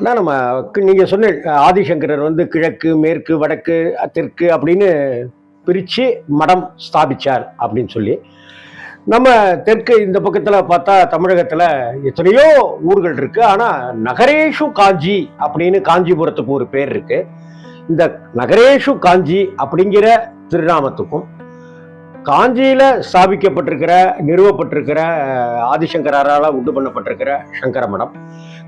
ஆனால் நம்ம நீங்கள் சொன்ன ஆதிசங்கரர் வந்து கிழக்கு மேற்கு வடக்கு தெற்கு அப்படின்னு பிரித்து மடம் ஸ்தாபிச்சார் அப்படின்னு சொல்லி நம்ம தெற்கு இந்த பக்கத்தில் பார்த்தா தமிழகத்தில் எத்தனையோ ஊர்கள் இருக்குது. ஆனால் நகரேஷு காஞ்சி அப்படின்னு காஞ்சிபுரத்துக்கு ஒரு பேர் இருக்கு. இந்த நகரேஷு காஞ்சி அப்படிங்கிற திருநாமத்துக்கும் காஞ்சியில ஸ்தாபிக்கப்பட்டிருக்கிற நிறுவப்பட்டிருக்கிற ஆதிசங்கரால் உண்டு பண்ணப்பட்டிருக்கிற சங்கர மடம்,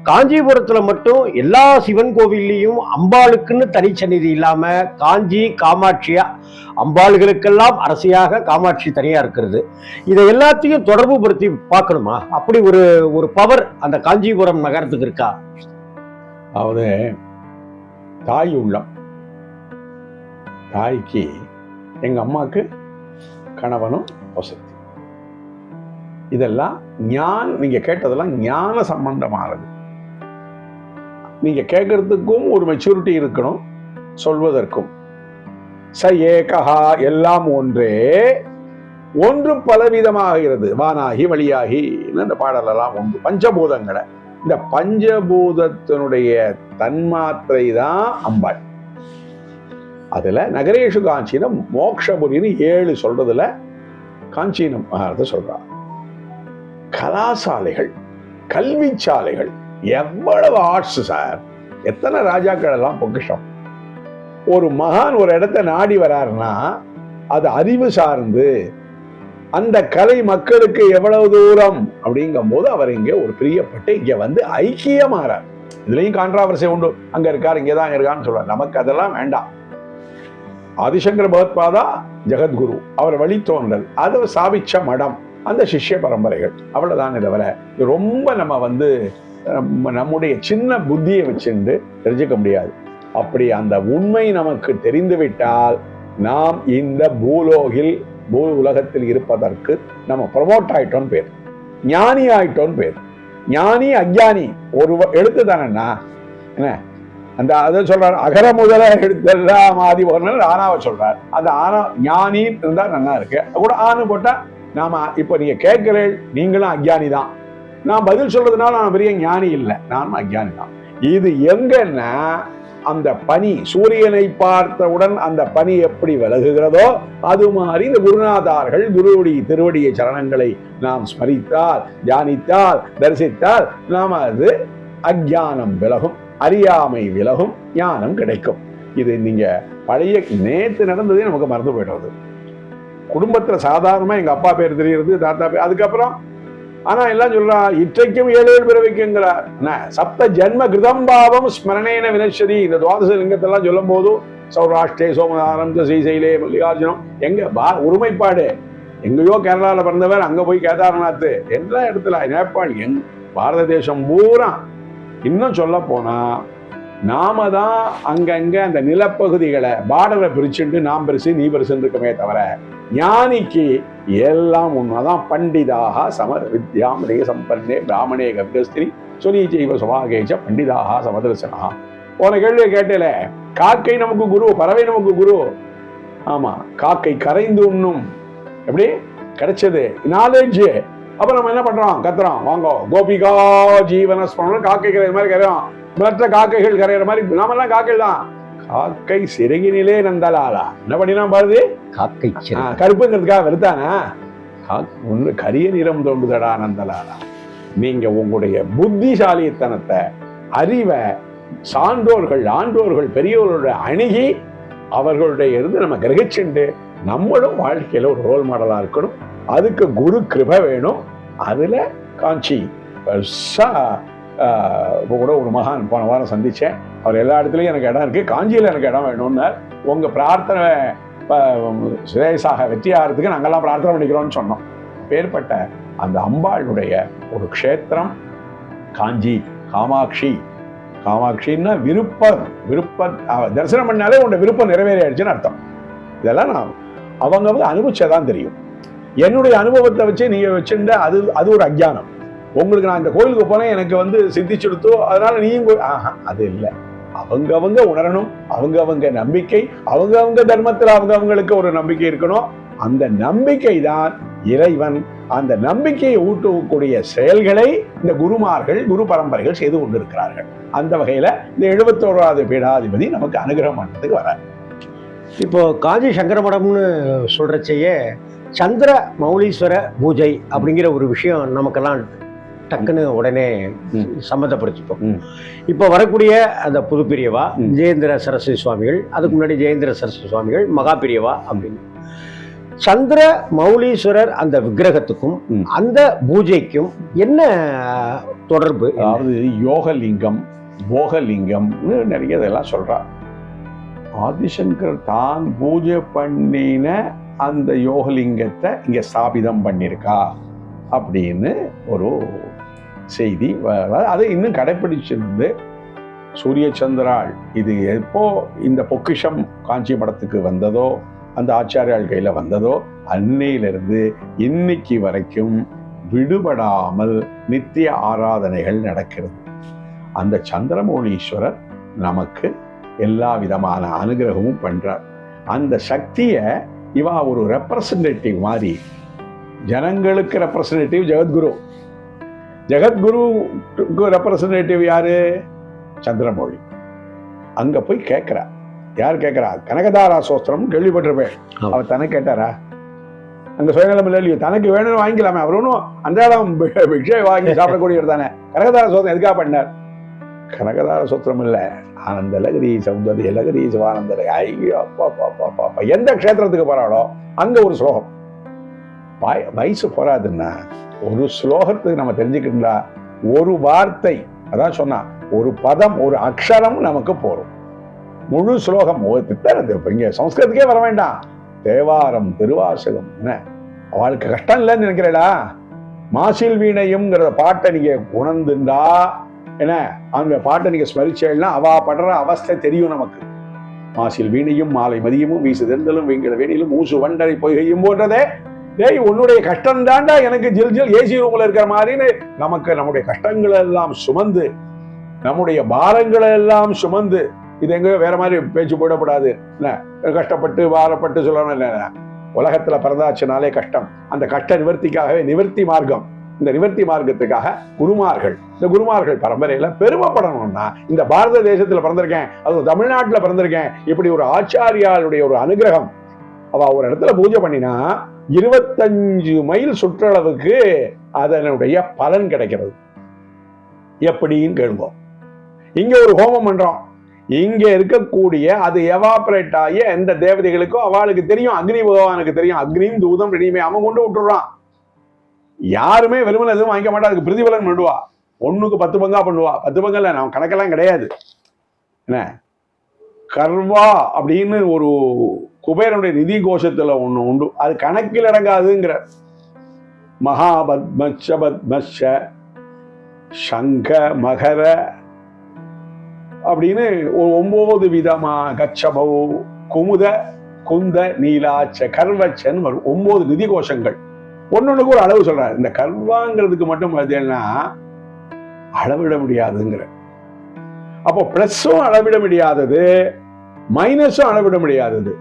காஞ்சிபுரத்துல மட்டும் எல்லா சிவன் கோவில்லையும் அம்பாளுக்குன்னு தனிச்சந்நிதி இல்லாம காஞ்சி காமாட்சியா அம்பாளுகளுக்கெல்லாம் அரசியாக காமாட்சி தனியா இருக்கிறது. இதை எல்லாத்தையும் தொடர்பு படுத்தி பார்க்கணுமா? அப்படி ஒரு பவர் அந்த காஞ்சிபுரம் நகரத்துக்கு இருக்கா? அதாவது தாய் உள்ளம், தாய்க்கு எங்க அம்மாவுக்கு கணவனும் வசதி, இதெல்லாம் நீங்க கேட்டதெல்லாம் ஞான சம்பந்தமானது. நீங்க கேட்கறதுக்கும் ஒரு மெச்சூரிட்டி இருக்கணும், சொல்வதற்கும். ச ஏகஹா எல்லாம் ஒன்றே, ஒன்று பலவிதமாகிறது, வானாகி வழியாகி இந்த பாடலெல்லாம் உண்டு. பஞ்சபூதங்களை, இந்த பஞ்சபூதத்தினுடைய தன்மாத்திரை தான் அம்பாள். அதுல நகரேஷு காஞ்சினம் மோக்ஷபுரின்னு 7 சொல்றதுல காஞ்சினம் சொல்றாங்க. கலாசாலைகள், கல்வி சாலைகள், எவ்வளவு ஆர்ட்ஸ் சார், எத்தனை ராஜாக்கள் எல்லாம் பொக்கிஷம். ஒரு மகான் ஒரு இடத்தை நாடி வராருன்னா அது அறிவு சார்ந்து அந்த கலை மக்களுக்கு எவ்வளவு தூரம் அப்படிங்கும் போது அவர் இங்கே ஒரு பிரியப்பட்டு இங்க வந்து ஐக்கியமாறார். இதுலயும் கான்ட்ராவர்சி உண்டு, அங்க இருக்காரு இங்கதான் இருக்கான்னு சொல்றாரு. நமக்கு அதெல்லாம் வேண்டாம். ஆதிசங்கர பகவத்பாதா ஜெகத்குரு, அவர் வழித்தோன்றல், அதை சாபிச்ச மடம், அந்த சிஷ்ய பரம்பரைகள், அவ்வளவுதான். தவிர ரொம்ப நம்ம வந்து நம்முடைய சின்ன புத்தியை வச்சுட்டு தெரிஞ்சுக்க முடியாது. அப்படி அந்த உண்மை நமக்கு தெரிந்துவிட்டால் நாம் இந்த பூ உலகத்தில் இருப்பதற்கு நம்ம ப்ரமோட் ஆயிட்டோன்னு பேர், ஞானி ஆயிட்டோன்னு பேர். ஞானி அஞ்ஞானி ஒரு எழுத்து தானேண்ணா என்ன? அந்த அதை சொல்றாரு, அகர முதல எழுத்தெல்லாம் ஆதி போன ஆனாவை சொல்றாரு. அந்த ஆனா ஞானின்னு இருந்தா நல்லா இருக்கு, கூட ஆணு போட்டா நாம இப்ப நீங்க கேட்கிறேன், நீங்களும் அஞ்ஞானி தான். நான் பதில் சொல்றதுனால நான் பெரிய ஞானி இல்லை, நானும் அஞ்ஞானி தான். இது எங்கன்னா அந்த பனி, சூரியனை பார்த்தவுடன் அந்த பனி எப்படி விலகுகிறதோ அது மாதிரி இந்த குருநாதார்கள் திருவடிய சரணங்களை நாம் ஸ்மரித்தால், தியானித்தால், தரிசித்தால் நாம் அது அஞ்ஞானம் விலகும், அறியாமை விலகும், ஞானம் கிடைக்கும். இது நீங்க பழைய நேத்து நடந்ததே நமக்கு மறந்து போயிடுறது. குடும்பத்துல சாதாரணமா எங்க அப்பா பேர் தெரிகிறது, தாத்தா பேர், அதுக்கப்புறம் ஆனா எல்லாம் சொல்றா இற்றைக்கும் 7 பிறவிக்குங்கிறார். சப்த ஜென்ம கிருதம்பாவம் ஸ்மரணேன வினஸ்வதி. இந்த துவாதச லிங்கத்தெல்லாம் சொல்லும் போதும் சௌராஷ்டிரே சோமநாதம் ஸ்ரீசைலே மல்லிகார்ஜுனம், எங்க ஒருமைப்பாடு. எங்கேயோ கேரளாவில் பிறந்தவர் அங்க போய் கேதார்நாத், எல்லா இடத்துல நேபாள், பாரத தேசம் பூரா. இன்னும் சொல்ல போனா நாம தான் அங்கங்க அந்த நிலப்பகுதிகளை பார்டரை பிரிச்சுட்டு நாம் பெருசு நீ பெருசுன்னு இருக்கமே தவிர, ஞானிக்கு எல்லாம் உண்மைதான். பண்டிதாக சமர் வித்யாம் சம்பன்னே பிராமணே கர்கஸ்திரி சுனீச்சைவ சுபாகேச்ச பண்டிதாக சமதர்சனா. போன கேள்வியை கேட்டல, காக்கை நமக்கு குரு, பறவை நமக்கு குரு. ஆமா, காக்கை கரைந்து உண்ணும் எப்படி கிடைச்சது நாலேஜ். அப்ப நம்ம என்ன பண்றோம், கத்துறோம், வாங்க கோபிகா ஜீவன ஸ்மரணம், காக்கை கரையிற மாதிரி கரையோம், மற்ற காக்கைகள் கரையிற மாதிரி நாமெல்லாம் காக்கை தான். காக்கை சிறகினிலே நந்தலாலா என்ன பண்ணினா பாருது, காக்கை கருப்புங்கிறதுக்காக வெறுத்தானா, கரிய நிறம் தோன்றுதடா நந்தலாலா. நீங்க உங்களுடைய புத்திசாலித்தனத்தை, அறிவை சான்றோர்கள், ஆன்றோர்கள், பெரியவர்களுடைய அணுகி அவர்களுடைய இருந்து நம்ம கிரகிச்சுண்டு நம்மளும் வாழ்க்கையில ஒரு ரோல் மாடலா இருக்கணும். அதுக்கு குரு கிருபை வேணும். அதுல காஞ்சி கூட ஒரு மகான் போன வாரம் சந்திச்சேன். அவர் எல்லா இடத்துலயும் எனக்கு இடம் இருக்கு, காஞ்சியில எனக்கு இடம் வேணும்னு. உங்க பிரார்த்தனை சுரேஷாக வெற்றியாகிறதுக்கு நாங்கெல்லாம் பிரார்த்தனை பண்ணிக்கிறோம்னு சொன்னோம். பேர்பட்ட அந்த அம்பாளுடைய ஒரு க்ஷேத்திரம் காஞ்சி காமாட்சி. காமாட்சின்னா விருப்பம் தரிசனம் பண்ணாலே உங்க விருப்பம் நிறைவேறிடுச்சுன்னு அர்த்தம். இதெல்லாம் நான் அவங்க அனுபவிச்சதான் தெரியும். என்னுடைய அனுபவத்தை வச்சு நீங்க வச்சிருந்த அது ஒரு அஞ்ஞானம். உங்களுக்கு நான் இந்த கோயிலுக்கு போனேன், எனக்கு சித்திச்சுடுத்தோ அதனால நீயும் அது இல்லை. அவங்க உணரணும், அவங்க நம்பிக்கை, அவங்க தர்மத்தில் அவங்களுக்கு ஒரு நம்பிக்கை இருக்கணும். அந்த நம்பிக்கை தான் இறைவன் அந்த நம்பிக்கையை ஊட்டக்கூடிய செயல்களை இந்த குருமார்கள் குரு பரம்பரைகள் செய்து கொண்டிருக்கிறார்கள். அந்த வகையில இந்த 71வது பீடாதிபதி நமக்கு அனுகிரகம் பண்றதுக்கு வர. இப்போ காஞ்சி சங்கர மடம்னு சொல்றச்சேயே சந்திர மௌலீஸ்வர பூஜை அப்படிங்கிற ஒரு விஷயம் நமக்கெல்லாம் டக்குன்னு உடனே சம்மந்தப்படுத்திப்போம். இப்போ வரக்கூடிய அந்த புது பிரியவா ஜெயேந்திர சரஸ்வதி சுவாமிகள், அதுக்கு முன்னாடி ஜெயேந்திர சரஸ்வதி சுவாமிகள், மகா பிரியவா அப்படின்னு சந்திர மௌலீஸ்வரர் அந்த விக்கிரகத்துக்கும் அந்த பூஜைக்கும் என்ன தொடர்பு? அதாவது யோகலிங்கம் போகலிங்கம்னு நிறைய இதெல்லாம் சொல்றார். ஆதிசங்கர் தான் பூஜை பண்ணின அந்த யோகலிங்கத்தை இங்க ஸ்தாபிதம் பண்ணியிருக்கா அப்படின்னு ஒரு செய்தி. அதை இன்னும் கடைப்பிடிச்சிருந்து சூரிய சந்திராள் இது எப்போ இந்த பொக்கிஷம் காஞ்சி மடத்துக்கு வந்ததோ, அந்த ஆச்சாரியால் கையில வந்ததோ, அன்னையிலிருந்து இன்னைக்கு வரைக்கும் விடுபடாமல் நித்திய ஆராதனைகள் நடக்கிறது. அந்த சந்திரமௌலீஸ்வரர் நமக்கு எல்லா விதமான அனுகிரகமும் பண்றார். அந்த சக்தியை இவா ஒரு ரெப்ரசன்டேட்டிவ் மாதிரி, ஜனங்களுக்கு ரெப்ரசன்டேட்டிவ் ஜெகத்குரு, ஜெகத்குருக்கு ரெப்ரசன்டேட்டிவ் யாரு? சந்திரமௌலி. அங்க போய் கேட்கிறா. யார் கேட்கிறா? கனகதாரா சோஸ்திரம் கேள்விப்பட்டிருப்பேன். அவர் தனக்கு கேட்டாரா? அங்க சுயநலம் இல்லையோ, தனக்கு வேணும்னு வாங்கிக்கலாமே. அவர் ஒன்றும் அன்றாடம் பிக்ஷை வாங்கி சாப்பிடக்கூடியவர் தானே. கனகதார சோத்திரம் எதுக்காக பண்ணார்? கனகதார சோத்திரம் இல்ல, ஆனந்த லகரி சௌந்தர்ய லகரி சிவானந்த. ஐயோ அப்பா, எந்த க்ஷேத்திரத்துக்கு போறாளோ அங்க ஒரு ஸ்லோகம். வயசு போறாதுன்னா ஒரு ஸ்லோகத்துக்கு நம்ம தெரிஞ்சுக்கிட்டா ஒரு வார்த்தை, அதான் சொன்னா ஒரு பதம், ஒரு அக்ஷரம் நமக்கு போறோம். முழு ஸ்லோகம் இங்க சம்ஸ்கிருதத்துக்கே வர வேண்டாம். தேவாரம், திருவாசகம், என்ன அவளுக்கு கஷ்டம் இல்லைன்னு நினைக்கிறேடா. மாசில் வீணையும்ங்கிற பாட்டை நீங்க உணர்ந்துண்டா, என்ன அந்த பாட்டை நீங்க ஸ்மரிச்சேன்னா அவ படுற அவஸ்தை தெரியும் நமக்கு. மாசில் வீணையும் மாலை மதியமும் வீசு தெந்தலும் வீங்கிற வேணிலும் ஊசு வண்டரை பொய்கையும் போன்றதே. டேய், உன்னுடைய கஷ்டம் தாண்டா எனக்கு ஜில் ஜில் ஏசி ரூம்ல இருக்கிற மாதிரின்னு நமக்கு நம்முடைய கஷ்டங்களை எல்லாம் சுமந்து, நம்முடைய பாரங்களை எல்லாம் சுமந்து, இது எங்கேயோ வேற மாதிரி பேச்சு போடப்படாது. என்ன கஷ்டப்பட்டு பாரப்பட்டு சொல்லணும் இல்லை. உலகத்துல பிறந்தாச்சுனாலே கஷ்டம். அந்த கஷ்ட நிவர்த்திக்காகவே நிவர்த்தி மார்க்கம். இந்த நிவர்த்தி மார்க்கத்துக்காக குருமார்கள், இந்த குருமார்கள் பரம்பரையில பெருமைப்படணும்னா இந்த பாரத தேசத்துல பிறந்திருக்கேன், அது தமிழ்நாட்டுல பிறந்திருக்கேன், இப்படி ஒரு ஆச்சாரியாளுடைய ஒரு அனுகிரகம். அவ ஒரு இடத்துல பூஜை பண்ணினா 25 மைல் சுற்றளவுக்கு அதனுடைய பலன் கிடைக்கிறது. எப்படின்னு கேளுங்க. இங்க ஒரு ஹோமம் பண்றோம், இங்க இருக்கக்கூடிய அது எவாபரேட் ஆகி எந்த தேவதைகளுக்கும் அவளுக்கு தெரியும், அக்னி பகவானுக்கு தெரியும். அக்னியும் தூதம் ரெடியுமே அவன் கொண்டு விட்டுறான். யாருமே வெறுமனை எதுவும் வாங்கிக்க மாட்டா. அதுக்கு பிரதிபலன் பண்ணுவா. 1க்கு 10 பங்கா பண்ணுவா. 10 பங்கல்ல நம்ம கணக்கெல்லாம் கிடையாது. என்ன கர்வா அப்படின்னு ஒரு குபேரனுடைய நிதி கோஷத்துல ஒண்ணு உண்டு, அது கணக்கில் அடங்காதுங்கிற. மகாபத்மச்ச பத்மச்ச சங்க மகர அப்படின்னு ஒரு 9 விதமா கச்சபௌ குமுத குந்த நீலாச்ச கர்வச்சன் வரும். 9 நிதி கோஷங்கள். ஒன்னொன்னுக்கு ஒரு அளவு சொல்றாரு. இந்த கர்வாங்கிறதுக்கு மட்டும் பார்த்தீங்கன்னா அளவிட முடியாதுங்கிற. அப்போ பிளஸும் அளவிட முடியாதது, மைனஸும் அளவிட முடியாதது.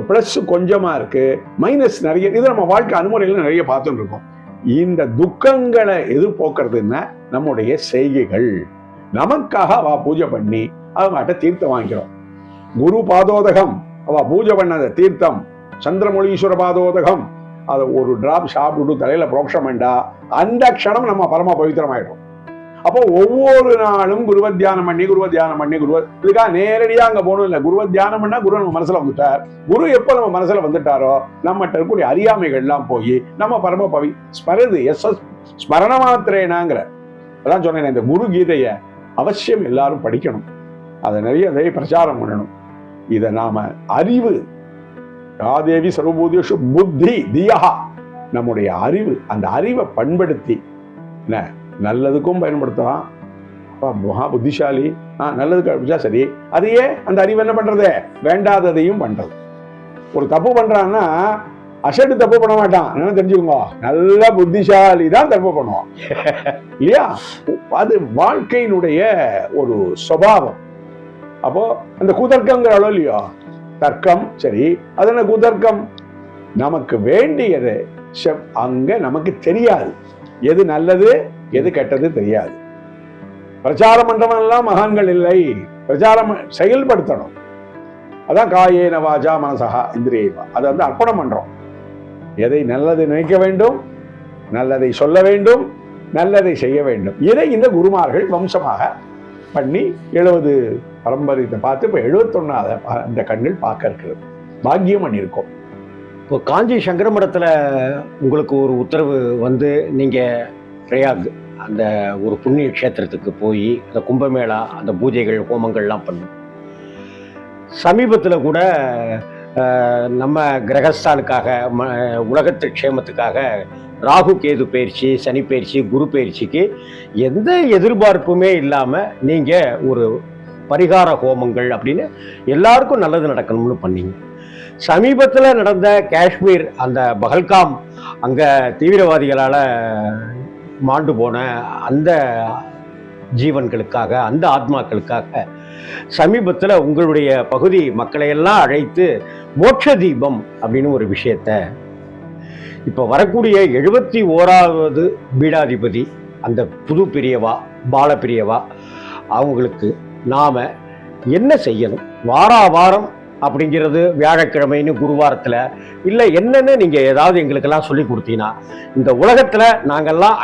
பிளஸ் கொஞ்சமா இருக்கு, மைனஸ் நிறைய. இது நம்ம வாழ்க்கை அனுமுறைகள் நிறைய பார்த்துட்டு இருக்கோம். இந்த துக்கங்களை எதிர்போக்குறதுன்னா நம்முடைய செய்கைகள். நமக்காக அவ பூஜை பண்ணி அவங்ககிட்ட தீர்த்தம் வாங்கிக்கிறோம். குரு பாதோதகம், அவ பூஜை பண்ண தீர்த்தம் சந்திரமௌலீஸ்வர பாதோதகம், அதை ஒரு டிராப் சாப்பிட்டு தலையில புரோக்ஷம் வேண்டா, அந்த க்ஷணம் நம்ம பரம பவித்திரம் ஆயிடும். அப்போ ஒவ்வொரு நாளும் குருவ தியானம் பண்ணி இதுக்காக நேரடியா அங்க போகணும் இல்லை. குருவ தியானம் பண்ணா குரு நம்ம மனசுல வந்துட்டார். குரு எப்ப நம்ம மனசுல வந்துட்டாரோ நம்மகிட்ட இருக்கக்கூடிய அறியாமைகள் எல்லாம் போய் நம்ம பரம பவி ஸ்மருது ஸ்மரண மாத்திரேனாங்கிற. அதான் சொன்னேன், இந்த குரு கீதைய அவசியம் எல்லாரும் படிக்கணும். அதை நிறைய பிரச்சாரம் பண்ணணும். இதை நாம அறிவு யாதேவி சர்வபூதேஷு புத்தி தியா, நம்முடைய அறிவு, அந்த அறிவை பண்படுத்தி நல்லதுக்கும் பயன்படுத்தலாம். மகா புத்திசாலி, நல்லதுக்கு அடிச்சா சரி. அதையே அந்த அறிவு என்ன பண்றது? வேண்டாததையும் பண்றது. ஒரு தப்பு பண்றான்னா அசட்டு தப்பு பண்ண மாட்டான், என்ன தெரிஞ்சுக்கோங்க. நல்ல புத்திசாலி தான் தப்பு பண்ணுவான் இல்லையா? அது வாழ்க்கையினுடைய ஒரு சுபாவம். அப்போ அந்த குதர்க்கங்கிறாளோ இல்லையோ, தர்க்கம் சரி, அது என்ன குதர்க்கம்? நமக்கு வேண்டியது அங்க நமக்கு தெரியாது எது நல்லது எது கெட்டது தெரியாது. பிரச்சாரம் பண்றவன் எல்லாம் மகான்கள் இல்லை, பிரச்சாரம் செயல்படுத்தணும். அதான் காயேன வாஜா மனசா இந்திரியமா, அதை அர்ப்பணம் பண்றோம். எதை நல்லதை நினைக்க வேண்டும், நல்லதை சொல்ல வேண்டும், நல்லதை செய்ய வேண்டும். இதை இந்த குருமார்கள் வம்சமாக பண்ணி 70 பரம்பரையை பார்த்து இப்போ 71வது இந்த கண்கள் பார்க்க இருக்கிறது. பாக்கியம் பண்ணியிருக்கோம். இப்போ காஞ்சி சங்கர மடத்துல உங்களுக்கு ஒரு உத்தரவு நீங்கள் பிரயாக் அந்த ஒரு புண்ணிய க்ஷேத்திரத்துக்கு போய் அந்த கும்பமேளா அந்த பூஜைகள் ஹோமங்கள்லாம் பண்ணும். சமீபத்தில் கூட நம்ம கிரகஸ்தானுக்காக உலகத்து க்ஷேமத்துக்காக ராகு கேது பயிற்சி, சனி பயிற்சி, குரு பயிற்சிக்கு எந்த எதிர்பார்ப்புமே இல்லாமல் நீங்கள் ஒரு பரிகார ஹோமங்கள் அப்படின்னு எல்லாருக்கும் நல்லது நடக்கணும்னு பண்ணீங்க. சமீபத்தில் நடந்த காஷ்மீர் அந்த பஹல்காம் அங்கே தீவிரவாதிகளால் மாண்டு போன அந்த ஜீவன்களுக்காக, அந்த ஆத்மாக்களுக்காக சமீபத்தில் உங்களுடைய பகுதி மக்களையெல்லாம் அழைத்து மோட்ச தீபம் அப்படின்னு ஒரு விஷயத்த இப்போ வரக்கூடிய 71வது பீடாதிபதி அந்த புது பிரியவா பால பிரியவா அவங்களுக்கு நாம் என்ன செய்யணும்? வாரம் அப்படிங்கிறது வியாழக்கிழமைன்னு குருவாரத்தில் இல்லை என்னென்னு நீங்கள் ஏதாவது எங்களுக்கெல்லாம் சொல்லி கொடுத்தீங்கன்னா இந்த உலகத்தில் நாங்கள்லாம்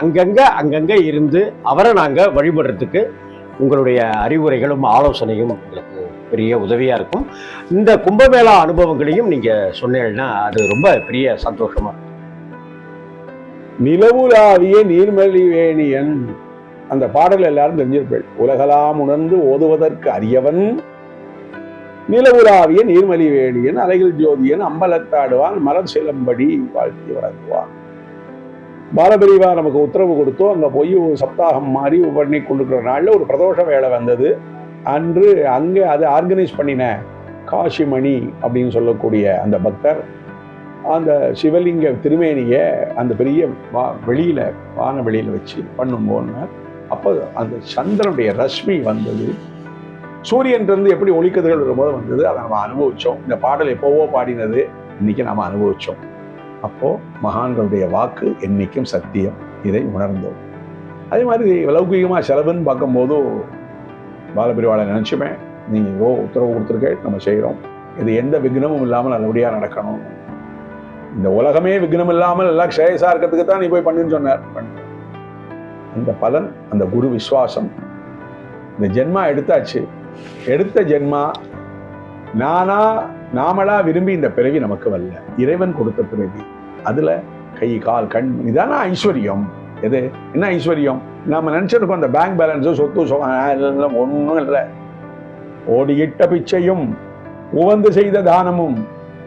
அங்கங்கே இருந்து அவரை நாங்கள் வழிபடுறதுக்கு உங்களுடைய அறிவுரைகளும் ஆலோசனையும் எங்களுக்கு பெரிய உதவியாக இருக்கும். இந்த கும்பமேளா அனுபவங்களையும் நீங்கள் சொன்னீங்கன்னா அது ரொம்ப பெரிய சந்தோஷமாக இருக்கும். நிலவுலாவிய நீர்மலி வேணியன் அந்த பாடல் எல்லாரும் தெரிஞ்சிருப்பேன். உலகலாம் உணர்ந்து ஓதுவதற்கு அரியவன் நிலவுலாவிய நீர்மலி வேணியன் அலைகள் ஜோதியன் அம்பலத்தாடுவான் மலர் சிலம்படி வாழ்த்தி வழங்குவான். பாலபிரிவா நமக்கு உத்தரவு கொடுத்தோம். அங்க போய் ஒரு சப்தாகம் மாதிரி பண்ணி கொண்டிருக்கிற நாள்ல ஒரு பிரதோஷ வேலை வந்தது. அன்று அங்கே அதை ஆர்கனைஸ் பண்ணின காசிமணி அப்படின்னு சொல்லக்கூடிய அந்த பக்தர் அந்த சிவலிங்க திருமேனியை அந்த பெரிய வெளியில வான வெளியில வச்சு பண்ணும்போது அப்போ அந்த சந்திரனுடைய ரஷ்மி வந்தது. சூரியன் இருந்து எப்படி ஒளிக்கதிர்கள் வரும்போது வந்தது. அதை நம்ம அனுபவிச்சோம். இந்த பாடல் எப்போவோ பாடினது இன்னைக்கு நாம அனுபவிச்சோம். அப்போ மகான்களுடைய வாக்கு என்னைக்கும் சத்தியம், இதை உணர்ந்தோம். அதே மாதிரி லௌகிகமா செலவுன்னு பார்க்கும்போது பாலபிரிவாளை நினைச்சுமே நீங்க உத்தரவு கொடுத்துருக்க நம்ம செய்யறோம். இது எந்த விக்னமும் இல்லாமல் நல்லபடியா நடக்கணும். இந்த உலகமே விக்னம் இல்லாமல் எல்லாம் க்ஷேயசா இருக்கிறதுக்கு தான் நீ போய் பண்ணுன்னு சொன்னார். அந்த பலன், அந்த குரு விசுவாசம், இந்த ஜென்மா எடுத்தாச்சு. எடுத்த ஜென்மா நாமளா விரும்பி இந்த பிறவி நமக்கு வரல, இறைவன் கொடுத்த பிறவி. அதுல கை கால் கண் இதான ஐஸ்வர்யம். எது என்ன ஐஸ்வர்யம்? நம்ம நினைச்சிருக்கோம் அந்த பேங்க் பேலன்ஸும் சொத்து ஒன்றும் இல்லை. ஓடியிட்ட பிச்சையும் உவந்து செய்த தானமும்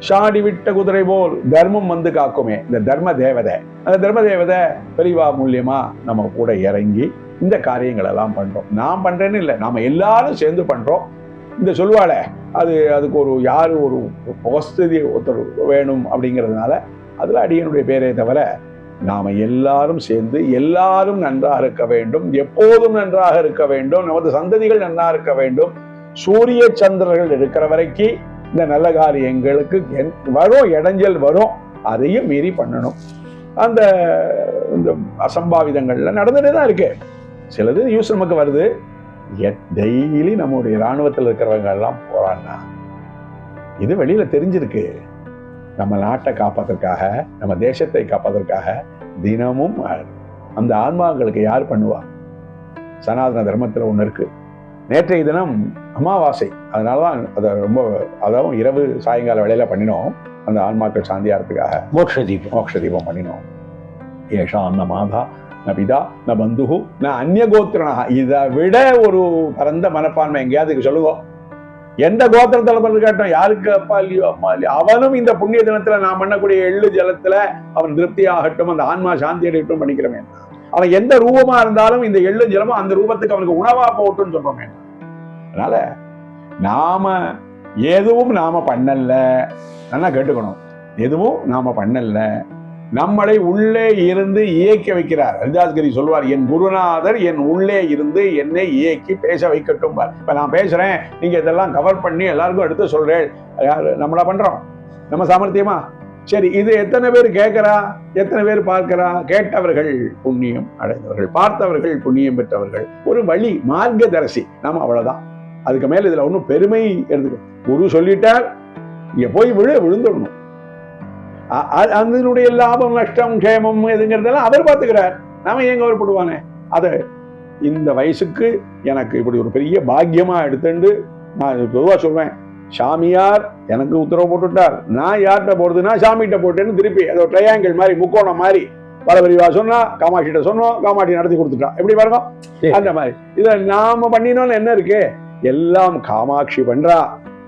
ஷாடி விட்ட குதிரை போல் தர்மம் வந்து காக்குமே. இந்த தர்ம தேவதை, அந்த தர்ம தேவதை பெரிவா மூலியமா நம்ம கூட இறங்கி இந்த காரியங்கள் எல்லாம் பண்றோம். நான் பண்றேன்னு இல்லை, நாம எல்லாரும் சேர்ந்து பண்றோம். இந்த சொல்வாள அதுக்கு ஒரு யாரு ஒரு வசதி ஒருத்தர் வேணும் அப்படிங்கிறதுனால அதுல அடியனுடைய பேரே தவிர நாம எல்லாரும் சேர்ந்து எல்லாரும் நன்றாக இருக்க வேண்டும், எப்போதும் நன்றாக இருக்க வேண்டும், நமது சந்ததிகள் நன்றாக இருக்க வேண்டும். சூரிய சந்திரர்கள் இருக்கிற வரைக்கும் இந்த நல்ல காரியங்களுக்கு வரும், இடைஞ்சல் வரும், அதையும் மீறி பண்ணணும். அந்த இந்த அசம்பாவிதங்கள்ல நடந்துட்டே தான் இருக்கு. சிலது நியூஸ் நமக்கு வருது. டெய்லி நம்முடைய இராணுவத்தில் இருக்கிறவங்க எல்லாம் போறான்னா இது வெளியில தெரிஞ்சிருக்கு. நம்ம நாட்டை காப்பதற்காக, நம்ம தேசத்தை காப்பதற்காக தினமும் அந்த ஆன்மாக்களுக்கு யார் பண்ணுவா? சனாதன தர்மத்தில் ஒன்று இருக்கு. நேற்றைய தினம் அமாவாசை, அதனாலதான் அதை ரொம்ப அதாவது இரவு சாயங்கால வேளையில பண்ணினோம். அந்த ஆன்மாக்கள் சாந்தியாரத்துக்காக மோட்ச தீபம் பண்ணினோம். ஏஷா ந மாதா ந பிதா ந பந்துகு ந அந்நிய கோத்திரனா. இதை விட ஒரு பரந்த மனப்பான்மை எங்கேயாவது சொல்லுவோம். எந்த கோத்திரத்தில் பண்ணு கேட்டோம், யாருக்கு அப்பா இல்லையோ அம்மா இல்லையோ, அவனும் இந்த புண்ணிய தினத்துல நான் பண்ணக்கூடிய எள்ளு ஜலத்துல அவன் திருப்தி ஆகட்டும், அந்த ஆன்மா சாந்தி அடையட்டும் பண்ணிக்கிறோமே. அவன் எந்த ரூபமா இருந்தாலும் இந்த எள்ளு ஜலமும் அந்த ரூபத்துக்கு அவனுக்கு உணவா போகட்டும்னு சொல்றோமே. அதனால நாம எதுவும் நாம பண்ணல, நல்லா கேட்டுக்கணும். எதுவும் நாம பண்ணல, நம்மளை உள்ளே இருந்து இயக்க வைக்கிறார். ஹரிதாஸ்கிரி சொல்வார், என் குருநாதர் என் உள்ளே இருந்து என்னை இயக்கி பேச வைக்கட்டும். இப்ப நான் பேசுறேன், நீங்க இதெல்லாம் கவர் பண்ணி எல்லாருக்கும் எடுத்து சொல்றேன். யாரு நம்மளா பண்றோம்? நம்ம சாமர்த்தியமா? சரி, இது எத்தனை பேர் கேட்கிறா, எத்தனை பேர் பார்க்கிறா? கேட்டவர்கள் புண்ணியம் அடைந்தவர்கள், பார்த்தவர்கள் புண்ணியம் பெற்றவர்கள். ஒரு வழி மார்க்கதரிசி, நாம அவ்வளவுதான். அதுக்கு மேல இதுல ஒன்றும் பெருமை எடுத்துக்கோ. குரு சொல்லிட்டார், இங்க போய் விழுந்துடணும். அதனுடைய லாபம் நஷ்டம் க்ஷேமம் எதுங்கிறதெல்லாம் அவர் பார்த்துக்கிறார். நாம ஏன் கவலைப்படுவானே? அதை இந்த வயசுக்கு எனக்கு இப்படி ஒரு பெரிய பாக்கியமா எடுத்துட்டு நான் பொதுவா சொல்றேன், சாமியார் எனக்கு உத்தரவு போட்டுட்டார், நான் யார்கிட்ட போறதுன்னா சாமிகிட்ட போட்டேன்னு திருப்பி அது ஒரு ட்ரையாங்கிள் மாதிரி, முக்கோணம் மாதிரி பலபரிவா சொன்னா காமாட்சிகிட்ட சொன்னோம், காமாட்சி நடத்தி கொடுத்துட்டான். எப்படி பாருங்க, அந்த மாதிரி இதை நாம பண்ணினோம்னு என்ன இருக்கு? எல்லாம் காமாட்சி பண்றா.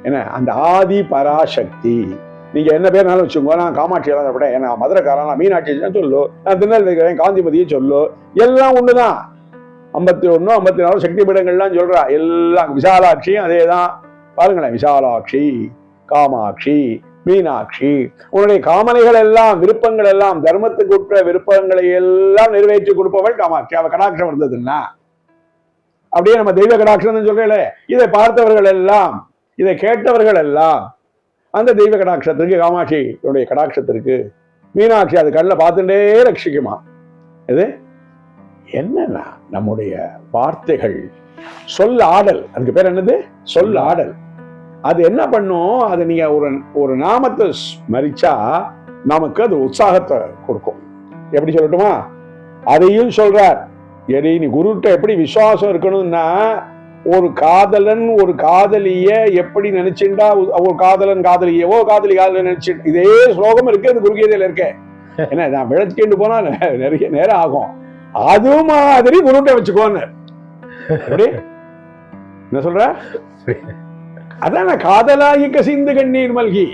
என்ன, அந்த ஆதி பராசக்தி. நீங்க என்ன பேர்னாலும் வச்சுக்கோங்க, நான் காமாட்சி எல்லாம் விட, ஏன்னா மதுரைக்காரன், நான் மீனாட்சி சொல்லு, நான் திருநெல்வேலி காந்திமதியை சொல்லு, எல்லாம் ஒண்ணுதான். 51 54 சக்தி பீடங்கள்லாம் சொல்றா. எல்லாம் விசாலாட்சியும் அதேதான். பாருங்களேன், விசாலாட்சி, காமாட்சி, மீனாட்சி. உன்னுடைய காமனைகள் எல்லாம், விருப்பங்கள் எல்லாம், தர்மத்துக்கு உற்ற விருப்பங்களை எல்லாம் நிறைவேற்றி கொடுப்பவள் காமாட்சி. அவ கடாட்சம் இருந்ததுன்னா அப்படியே நம்ம தெய்வ கடாட்சம் சொல்றேன். இதை பார்த்தவர்கள் எல்லாம், இதை கேட்டவர்கள் எல்லாம் அந்த தெய்வ கடாட்சத்திற்கு, காமாட்சி கடாட்சத்திற்கு, மீனாட்சி அது கண்ணில் பார்த்துட்டே ரட்சிக்குமா. இது என்னன்னா நம்முடைய வார்த்தைகள், சொல் ஆடல், அதுக்கு பேர் என்னது? சொல் ஆடல். அது என்ன பண்ணும்? அது நீங்க ஒரு நாமத்தை ஸ்மரிச்சா நமக்கு அது உற்சாகத்தை கொடுக்கும். எப்படி சொல்லட்டுமா? அதையும் சொல்றார். எடி நீ குருட்ட எப்படி விசுவாசம் இருக்கணும்னா, ஒரு ஒரு காதலிய எப்படி நினைச்சுட்டா, ஒரு காதலன் காதலியவோ காதலி காதலி நினைச்சு, இதே ஸ்லோகம் இருக்கு அந்த குருகீதையில இருக்கு. ஏன்னா நான் விளக்கிட்டு போனா நிறைய நேரம் ஆகும். அது மாதிரி குருட்ட வச்சுக்கோன்னு என்ன சொல்ற? அதான் காதலாகி கசிந்து கண்ணீர் மல்கி.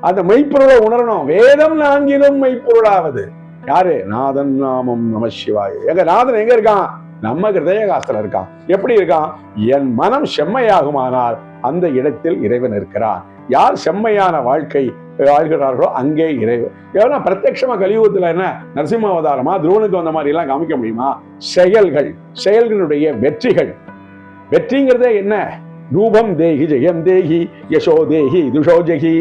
அந்த மெய்ப்பொருளை உணரணும். வேதம் 4 மெய்ப்பொருளாவது யாரு? நாதன் நாமம் நம சிவாய. எங்க நாதன் எங்க இருக்கான்? நம்ம ஹிருதயகாஸ்தில இருக்கான். எப்படி இருக்கான்? என் மனம் செம்மையாகுமானால் அந்த இடத்தில் இறைவன் இருக்கிறான். யார் செம்மையான வாழ்க்கை வாழ்கிறார்களோ அங்கே இறைவன். ஏன்னா பிரத்யட்சமா கலியுகத்துல என்ன நரசிம்ம அவதாரமா துருவனுக்கு வந்த மாதிரி எல்லாம் காமிக்க முடியுமா? செயல்களுடைய வெற்றிகள். வெற்றிங்கிறதே என்ன? ரூபம் தேகி, ஜெயம் தேகி, யசோ தேகி, துஷோ ஜெகி.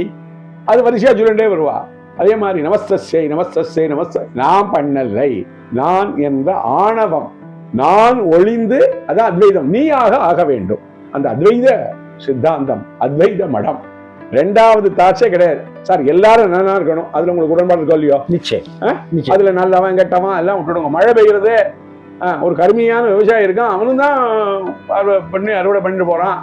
அது வரிசையா சொல்லிட்டே வருவா. அதே மாதிரி நமஸ்தஸ்யை நமஸ்தஸ்யை நமஸ்த. நான் பண்ணலை, நான் என்ற ஆணவம், நான் ஒளிந்து, அதான் அத்வைதம், நீயாக ஆக வேண்டும். அந்த அத்வைத சித்தாந்தம், அத்வைத மடம். 2வது தாட்சே கிடையாது சார். எல்லாரும் நல்லா இருக்கணும், அதுல உங்களுக்கு உடன்பாடு இருக்கோ இல்லையோ? நிச்சயம். அதுல நல்லவன் கெட்டவன் எல்லாம் விட்டுடுங்க. மழை பெய்யறது, ஒரு கருமையான விவசாயி இருக்கான், அவனும் தான் அறுவடை பண்ணிட்டு போறான்.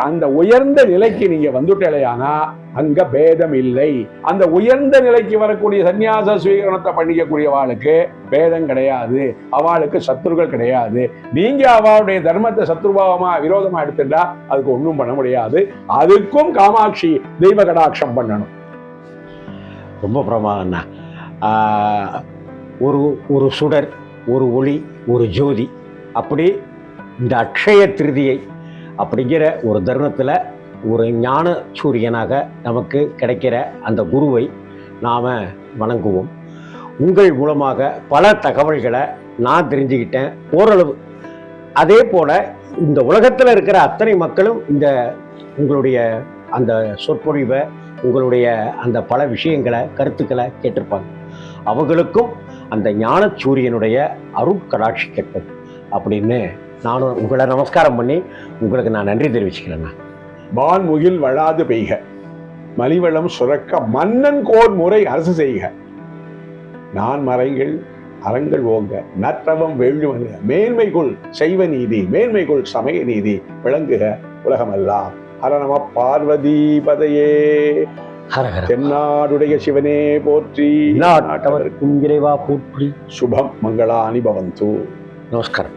அந்த உயர்ந்த நிலைக்கு நீங்க வந்துட்டலையானா அங்க பேதம் இல்லை. அந்த உயர்ந்த நிலைக்கு வரக்கூடிய சன்னியாச சுவீகரணத்தை பண்ணிக்கக்கூடிய அவளுக்கு பேதம் கிடையாது, அவளுக்கு சத்துருக்கள் கிடையாது. நீங்க அவளுடைய தர்மத்தை சத்ருபாவமா விரோதமா எடுத்துட்டா அதுக்கு ஒன்றும் பண்ண முடியாது. அதுக்கும் காமாட்சி தெய்வ கடாட்சம் பண்ணணும். ரொம்ப பிரமாதம்னா. ஒரு சுடர், ஒரு ஒளி, ஒரு ஜோதி, அப்படி இந்த அக்ஷய திருதியை அப்படிங்கிற ஒரு தருணத்தில் ஒரு ஞான சூரியனாக நமக்கு கிடைக்கிற அந்த குருவை நாம் வணங்குவோம். உங்கள் மூலமாக பல தகவல்களை நான் தெரிஞ்சுக்கிட்டேன் ஓரளவு. அதே போல் இந்த உலகத்தில் இருக்கிற அத்தனை மக்களும் இந்த உங்களுடைய அந்த சொற்பொழிவை, உங்களுடைய அந்த பல விஷயங்களை, கருத்துக்களை கேட்டிருப்பாங்க. அவங்களுக்கும் அந்த ஞான சூரியனுடைய அருட்கடாட்சிக்கட்டும் அப்படின்னு நானும் உங்களை நமஸ்காரம் பண்ணி உங்களுக்கு நான் நன்றி தெரிவிச்சுக்கிறேன்னா. வான்முகில் வளாது பெய்க, மலிவளம் சுரக்க, மன்னன் கோர் முறை அரசு செய்க, நான் மறைகள் அறங்கள் ஓங்க, நற்றவம் வேள்வி, மேன்மைக்குள் செய்வ நீதி, மேன்மைக்குள் சமய நீதி விளங்குக உலகமெல்லாம். ஹர நம பார்வதி பதையே. தென்னாடுடைய சிவனே போற்றி, நாட்டவர்க்கும் இறைவா போற்றி. சுபம் மங்களானி பவந்து. நமஸ்காரம்.